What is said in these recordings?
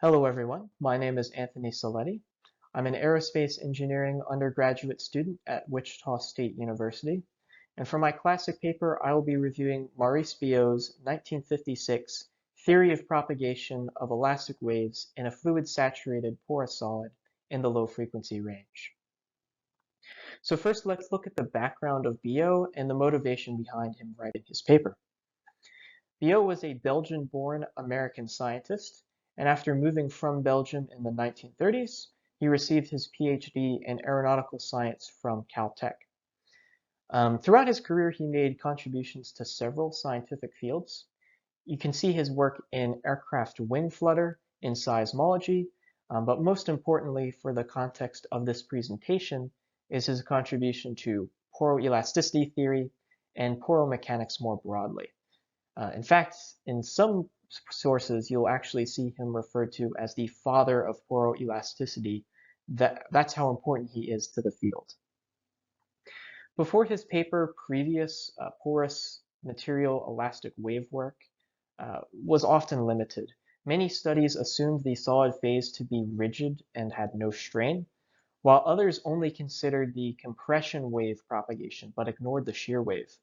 Hello everyone, my name is Anthony Ciletti. I'm an aerospace engineering undergraduate student at Wichita State University, and for my classic paper I will be reviewing Maurice Biot's 1956 theory of propagation of elastic waves in a fluid-saturated porous solid in the low frequency range. So first let's look at the background of Biot and the motivation behind him writing his paper. Biot was a Belgian-born American scientist, and after moving from Belgium in the 1930s, he received his PhD in aeronautical science from Caltech. Throughout his career, he made contributions to several scientific fields. You can see his work in aircraft wing flutter, in seismology, but most importantly for the context of this presentation is his contribution to poroelasticity theory and poromechanics more broadly. In fact, in some sources, you'll actually see him referred to as the father of poroelasticity. That's how important he is to the field. Before his paper, previous porous material elastic wave work was often limited. Many studies assumed the solid phase to be rigid and had no strain, while others only considered the compression wave propagation but ignored the shear wave.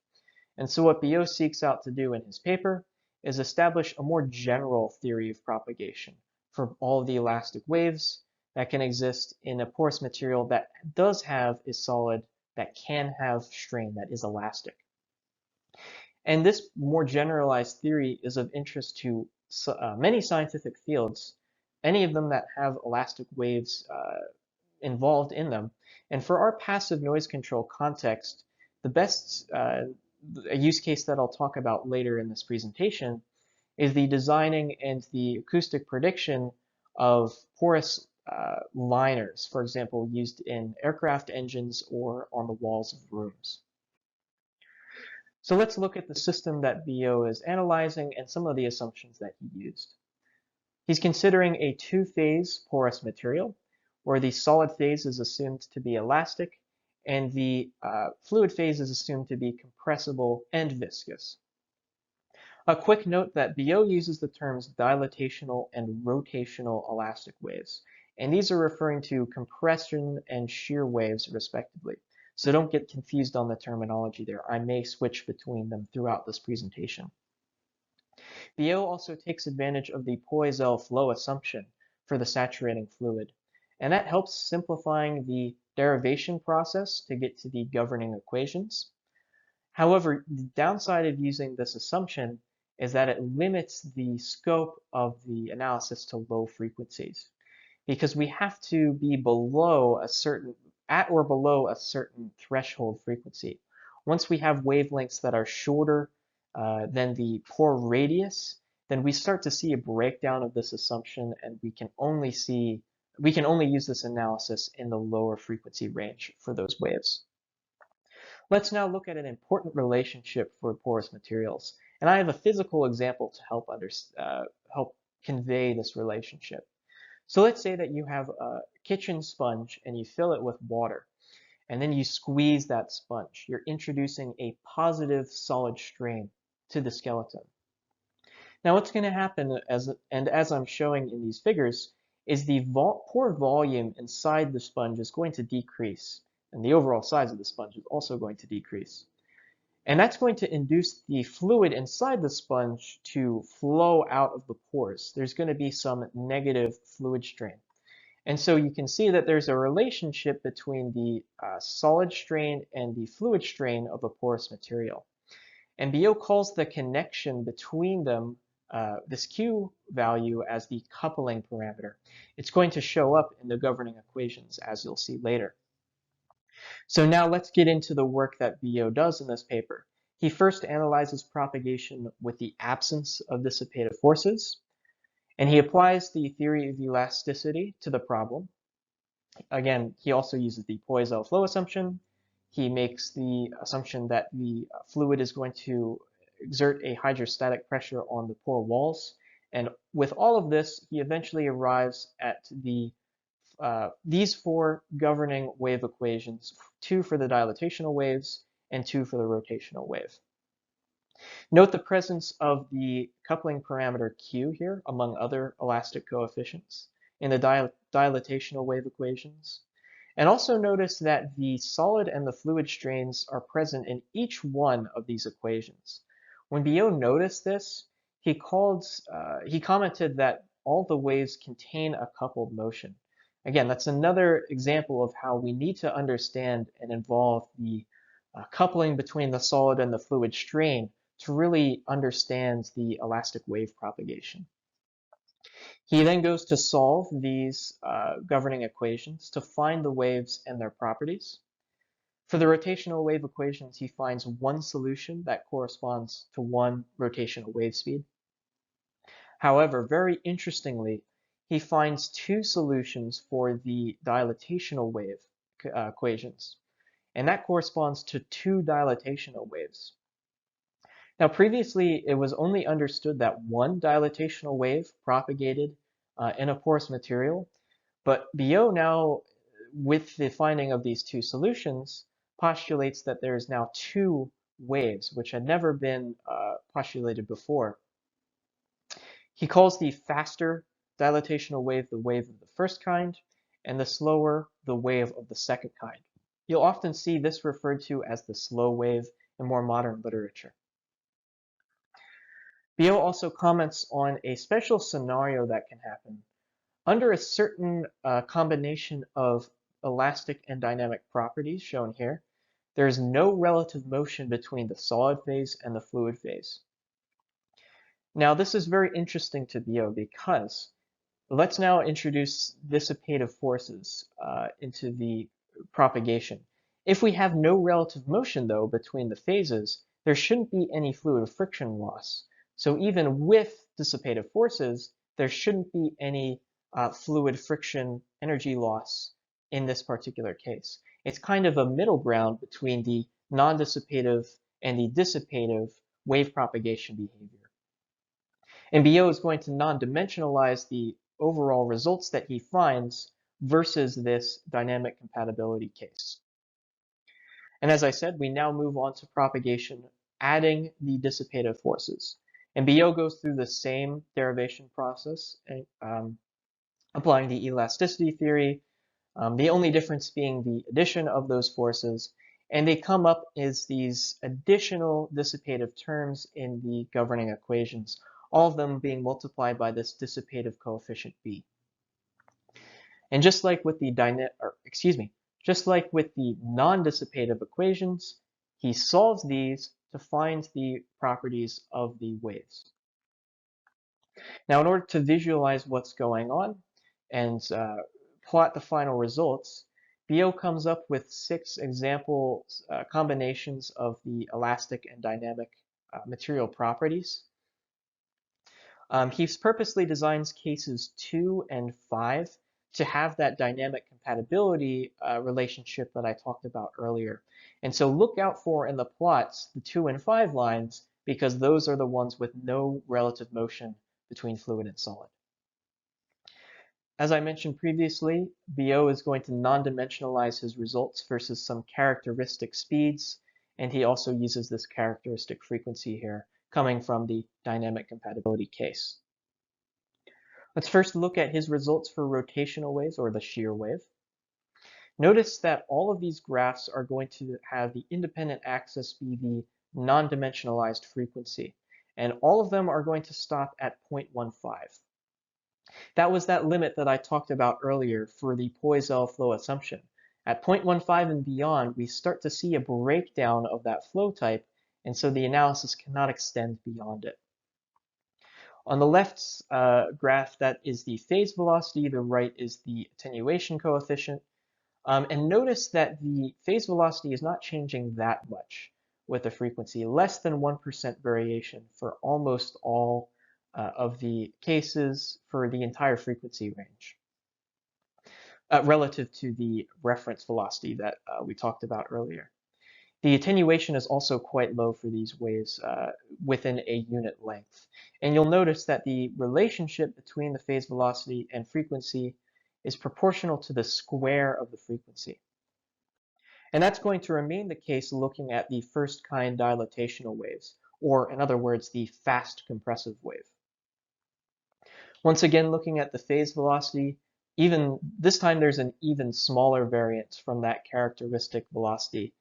And so what Biot seeks out to do in his paper is establish a more general theory of propagation for all of the elastic waves that can exist in a porous material that does have a solid that can have strain that is elastic. And this more generalized theory is of interest to many scientific fields, any of them that have elastic waves involved in them. And for our passive noise control context, the best a use case that I'll talk about later in this presentation is the designing and the acoustic prediction of porous liners, for example, used in aircraft engines or on the walls of rooms. So let's look at the system that Biot is analyzing and some of the assumptions that he used. He's considering a two-phase porous material, where the solid phase is assumed to be elastic and the fluid phase is assumed to be compressible and viscous. A quick note that Biot uses the terms dilatational and rotational elastic waves, and these are referring to compression and shear waves respectively. So don't get confused on the terminology there. I may switch between them throughout this presentation. Biot also takes advantage of the Poiseuille flow assumption for the saturating fluid, and that helps simplifying the derivation process to get to the governing equations. However, the downside of using this assumption is that it limits the scope of the analysis to low frequencies, because we have to be at or below a certain threshold frequency. Once we have wavelengths that are shorter than the pore radius, then we start to see a breakdown of this assumption, and we can only use this analysis in the lower frequency range for those waves. Let's now look at an important relationship for porous materials, and I have a physical example to help convey this relationship. So let's say that you have a kitchen sponge and you fill it with water, and then you squeeze that sponge. You're introducing a positive solid strain to the skeleton. Now what's going to happen, as I'm showing in these figures, is the pore volume inside the sponge is going to decrease, and the overall size of the sponge is also going to decrease. And that's going to induce the fluid inside the sponge to flow out of the pores. There's going to be some negative fluid strain. And so you can see that there's a relationship between the solid strain and the fluid strain of a porous material. And Biot calls the connection between them, this Q value, as the coupling parameter. It's going to show up in the governing equations, as you'll see later. So now let's get into the work that Biot does in this paper. He first analyzes propagation with the absence of dissipative forces, and he applies the theory of elasticity to the problem. Again, he also uses the Poiseuille flow assumption. He makes the assumption that the fluid is going to exert a hydrostatic pressure on the pore walls. And with all of this, he eventually arrives at these four governing wave equations, two for the dilatational waves and two for the rotational wave. Note the presence of the coupling parameter Q here, among other elastic coefficients, in the dilatational wave equations. And also notice that the solid and the fluid strains are present in each one of these equations. When Biot noticed this, he commented that all the waves contain a coupled motion. Again, that's another example of how we need to understand and involve the coupling between the solid and the fluid strain to really understand the elastic wave propagation. He then goes to solve these governing equations to find the waves and their properties. For the rotational wave equations, he finds one solution that corresponds to one rotational wave speed. However, very interestingly, he finds two solutions for the dilatational wave equations, and that corresponds to two dilatational waves. Now, previously, it was only understood that one dilatational wave propagated in a porous material, but Biot now, with the finding of these two solutions, postulates that there is now two waves, which had never been postulated before. He calls the faster dilatational wave the wave of the first kind, and the slower the wave of the second kind. You'll often see this referred to as the slow wave in more modern literature. Biot also comments on a special scenario that can happen under a certain combination of elastic and dynamic properties shown here. There is no relative motion between the solid phase and the fluid phase. Now, this is very interesting to Biot because let's now introduce dissipative forces into the propagation. If we have no relative motion, though, between the phases, there shouldn't be any fluid friction loss. So even with dissipative forces, there shouldn't be any fluid friction energy loss in this particular case. It's kind of a middle ground between the non-dissipative and the dissipative wave propagation behavior. And Biot is going to non-dimensionalize the overall results that he finds versus this dynamic compatibility case. And as I said, we now move on to propagation, adding the dissipative forces. And Biot goes through the same derivation process, applying the elasticity theory, the only difference being the addition of those forces, and they come up as these additional dissipative terms in the governing equations, all of them being multiplied by this dissipative coefficient B. And just like with the non-dissipative equations, he solves these to find the properties of the waves. Now, in order to visualize what's going on and plot the final results, Biot comes up with 6 example combinations of the elastic and dynamic material properties. He purposely designs cases 2 and 5 to have that dynamic compatibility relationship that I talked about earlier. And so look out for in the plots the 2 and 5 lines because those are the ones with no relative motion between fluid and solid. As I mentioned previously, Biot is going to non-dimensionalize his results versus some characteristic speeds, and he also uses this characteristic frequency here coming from the dynamic compatibility case. Let's first look at his results for rotational waves or the shear wave. Notice that all of these graphs are going to have the independent axis be the non-dimensionalized frequency, and all of them are going to stop at 0.15. That was that limit that I talked about earlier for the Poiseuille flow assumption. At 0.15 and beyond, we start to see a breakdown of that flow type, and so the analysis cannot extend beyond it. On the left graph, that is the phase velocity. The right is the attenuation coefficient. And notice that the phase velocity is not changing that much with the frequency, less than 1% variation for almost all of the cases for the entire frequency range relative to the reference velocity that we talked about earlier. The attenuation is also quite low for these waves within a unit length. And you'll notice that the relationship between the phase velocity and frequency is proportional to the square of the frequency. And that's going to remain the case looking at the first kind dilatational waves. or in other words, the fast compressive wave. Once again, looking at the phase velocity, even this time there's an even smaller variance from that characteristic velocity,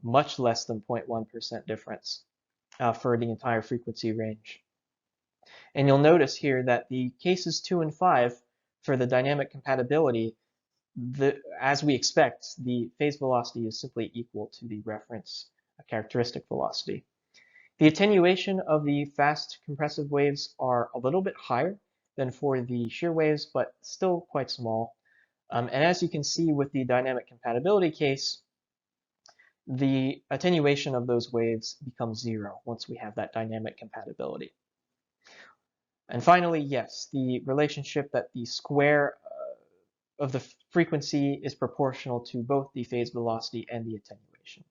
much less than 0.1% difference for the entire frequency range. And you'll notice here that the cases 2 and 5 for the dynamic compatibility, as we expect, the phase velocity is simply equal to the reference characteristic velocity. The attenuation of the fast compressive waves are a little bit higher than for the shear waves, but still quite small. And as you can see with the dynamic compatibility case, the attenuation of those waves becomes 0 once we have that dynamic compatibility. And finally, yes, the relationship that the square of the frequency is proportional to both the phase velocity and the attenuation.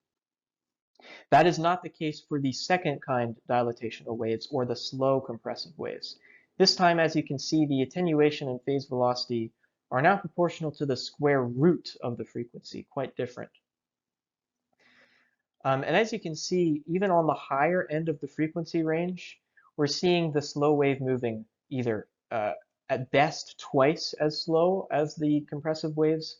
That is not the case for the second kind dilatational waves, or the slow compressive waves. This time, as you can see, the attenuation and phase velocity are now proportional to the square root of the frequency, quite different. And as you can see, even on the higher end of the frequency range, we're seeing the slow wave moving either at best twice as slow as the compressive waves,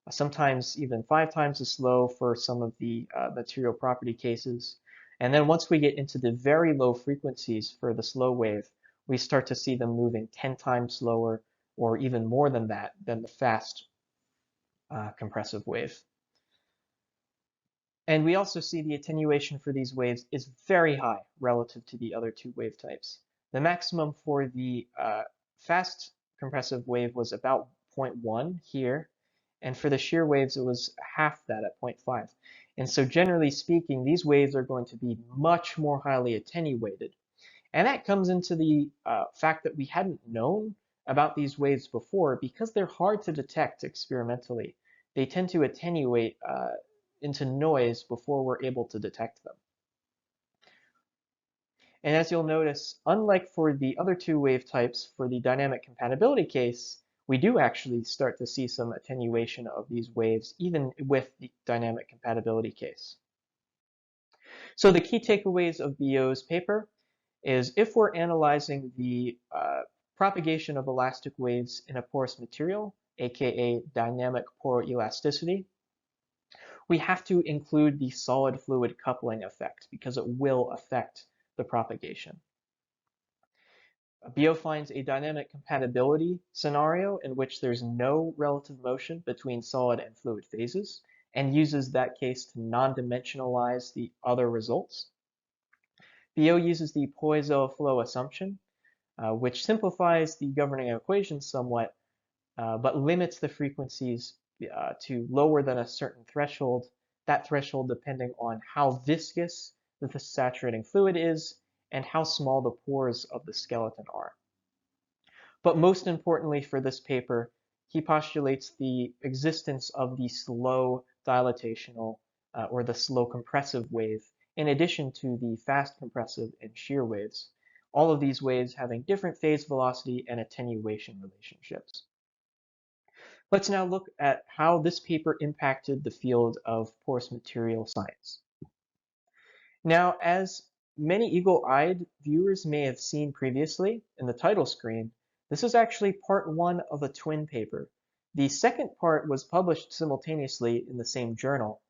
sometimes even 5 times as slow for some of the material property cases. And then once we get into the very low frequencies for the slow wave, we start to see them moving 10 times slower, or even more than that, than the fast compressive wave. And we also see the attenuation for these waves is very high relative to the other two wave types. The maximum for the fast compressive wave was about 0.1 here, and for the shear waves, it was half that at 0.5. And so generally speaking, these waves are going to be much more highly attenuated. And that comes into the fact that we hadn't known about these waves before because they're hard to detect experimentally. They tend to attenuate into noise before we're able to detect them. And as you'll notice, unlike for the other two wave types, for the dynamic compatibility case, we do actually start to see some attenuation of these waves, even with the dynamic compatibility case. So the key takeaways of Biot's paper is if we're analyzing the propagation of elastic waves in a porous material, aka dynamic poroelasticity, we have to include the solid fluid coupling effect because it will affect the propagation. Biot finds a dynamic compatibility scenario in which there's no relative motion between solid and fluid phases, and uses that case to non-dimensionalize the other results. Biot uses the Poiseuille flow assumption, which simplifies the governing equation somewhat, but limits the frequencies to lower than a certain threshold, that threshold depending on how viscous the saturating fluid is and how small the pores of the skeleton are. But most importantly for this paper, he postulates the existence of the slow dilatational or the slow compressive wave, in addition to the fast compressive and shear waves, all of these waves having different phase velocity and attenuation relationships. Let's now look at how this paper impacted the field of porous material science. Now, as many eagle-eyed viewers may have seen previously in the title screen, this is actually part 1 of a twin paper. The second part was published simultaneously in the same journal,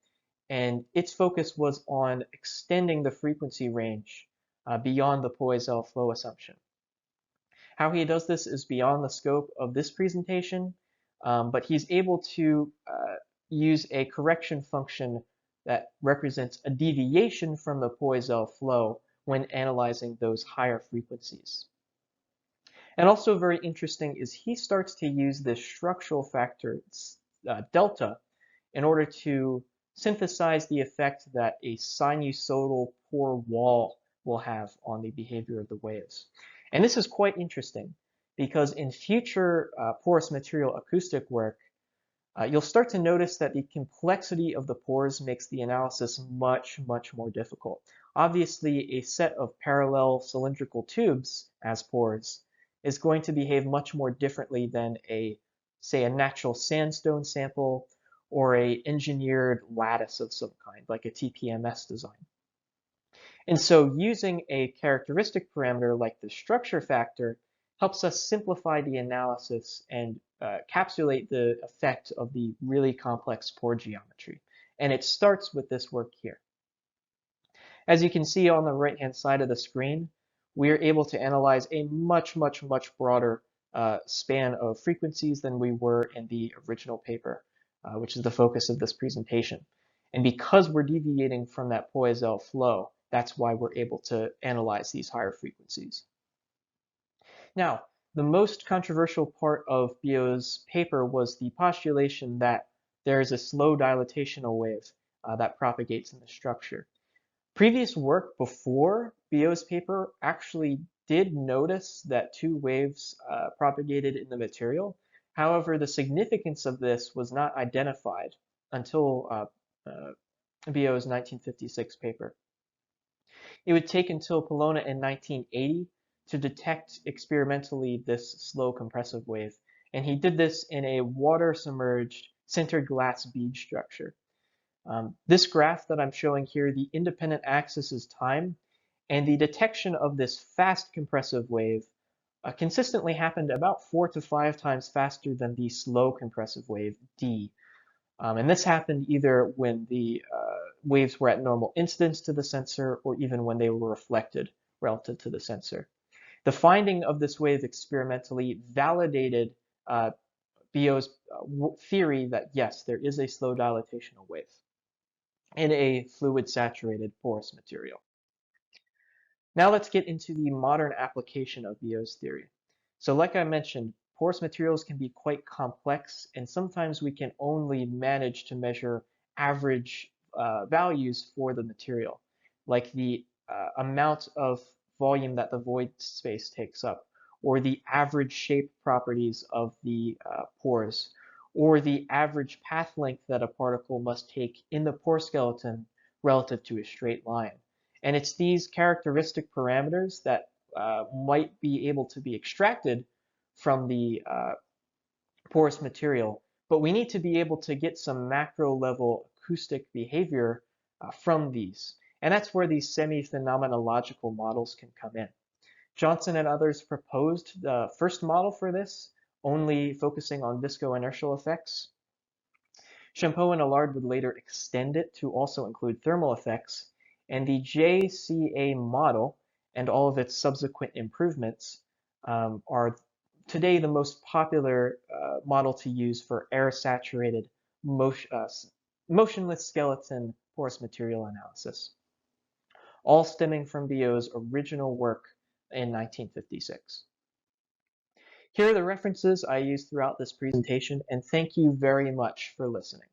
and its focus was on extending the frequency range beyond the Poiseuille flow assumption. How he does this is beyond the scope of this presentation, but he's able to use a correction function that represents a deviation from the Poiseuille flow when analyzing those higher frequencies. And also very interesting is he starts to use this structural factor, delta, in order to synthesize the effect that a sinusoidal pore wall will have on the behavior of the waves. And this is quite interesting because in future porous material acoustic work, you'll start to notice that the complexity of the pores makes the analysis much, much more difficult. Obviously, a set of parallel cylindrical tubes as pores is going to behave much more differently than say, a natural sandstone sample or a engineered lattice of some kind, like a TPMS design. And so using a characteristic parameter like the structure factor helps us simplify the analysis and capsulate the effect of the really complex pore geometry. And it starts with this work here. As you can see on the right-hand side of the screen, we are able to analyze a much broader span of frequencies than we were in the original paper, which is the focus of this presentation. And because we're deviating from that Poiseuille flow, that's why we're able to analyze these higher frequencies. Now, the most controversial part of Biot's paper was the postulation that there is a slow dilatational wave that propagates in the structure. Previous work before Biot's paper actually did notice that two waves propagated in the material. However, the significance of this was not identified until Biot's 1956 paper. It would take until Polona in 1980 to detect experimentally this slow compressive wave, and he did this in a water-submerged sintered glass bead structure. This graph that I'm showing here, the independent axis is time, and the detection of this fast compressive wave consistently happened about 4 to 5 times faster than the slow compressive wave, D. And this happened either when the waves were at normal incidence to the sensor or even when they were reflected relative to the sensor. The finding of this wave experimentally validated Biot's theory that yes, there is a slow dilatational wave in a fluid-saturated porous material. Now let's get into the modern application of Biot's theory. So like I mentioned, porous materials can be quite complex, and sometimes we can only manage to measure average values for the material, like the amount of volume that the void space takes up, or the average shape properties of the pores, or the average path length that a particle must take in the pore skeleton relative to a straight line. And it's these characteristic parameters that might be able to be extracted from the porous material, but we need to be able to get some macro level acoustic behavior from these. And that's where these semi-phenomenological models can come in. Johnson and others proposed the first model for this, only focusing on visco-inertial effects. Champeau and Allard would later extend it to also include thermal effects, and the JCA model and all of its subsequent improvements are today the most popular model to use for air-saturated motionless skeleton porous material analysis, all stemming from Biot's original work in 1956. Here are the references I used throughout this presentation, and thank you very much for listening.